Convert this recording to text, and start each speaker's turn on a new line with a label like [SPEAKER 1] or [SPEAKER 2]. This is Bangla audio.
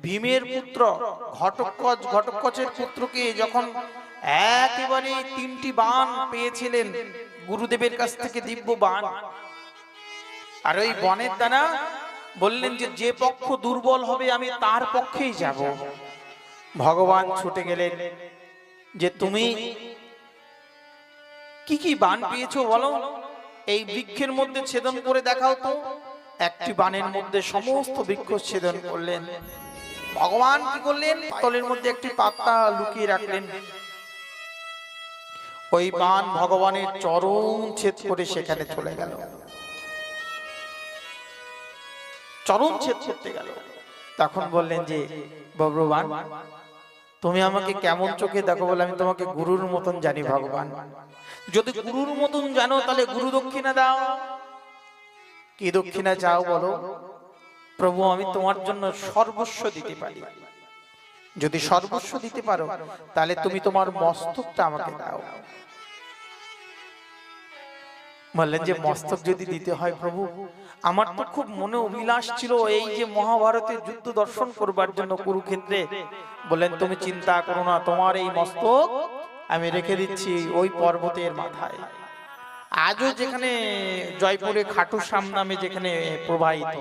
[SPEAKER 1] ভীমের পুত্র ঘটোৎকচ, ঘটোৎকচের পুত্রকে যখন একেবারে 3টি বাণ পেয়েছিলেন গুরুদেবের কাছ থেকে, দিব্য বাণ, আর ওই বনের দ্বারা বললেন যে যে পক্ষ দুর্বল হবে আমি তার পক্ষেই যাব। ভগবান ছুটে গেলেন যে তুমি কি কি বাণ পেয়েছো বলো, এই বৃক্ষের মধ্যে ছেদন করে দেখাও তো। একটি বাণের মধ্যে সমস্ত বৃক্ষ ছেদন করলেন। ভগবান কি করলেন, তলের মধ্যে একটি পাতা লুকিয়ে রাখলেন। ওই বাণ ভগবানের চরম ছেদ করে সেখানে চলে গেল, চরম ছেদ করতে গেল। তখন বললেন যে ভগবান তুমি আমাকে কেমন চোখে দেখো বলে, আমি তোমাকে গুরুর মতন জানি ভগবান। যদি গুরুর মতন জানো তাহলে গুরু দক্ষিণা দাও। কি দক্ষিণা চাও বলো? প্রভু আমি তোমার জন্য সর্বস্ব দিতে পারি। যদি সর্বস্ব দিতে পারো তাহলে তুমি তোমার মস্তকটা আমাকে দাও। বললেন যে মস্তক যদি দিতে হয় প্রভু, আমার তো খুব মনে অভিলাষ ছিল এই যে মহাভারতের যুদ্ধ দর্শন করবার জন্য কুরুক্ষেত্রে। বললেন তুমি চিন্তা করো না, তোমার এই মস্তক আমি রেখে দিচ্ছি ওই পর্বতের মাথায়। আজও যেখানে জয়পুরে খাটু শ্যাম নামে যেখানে প্রবাহিত,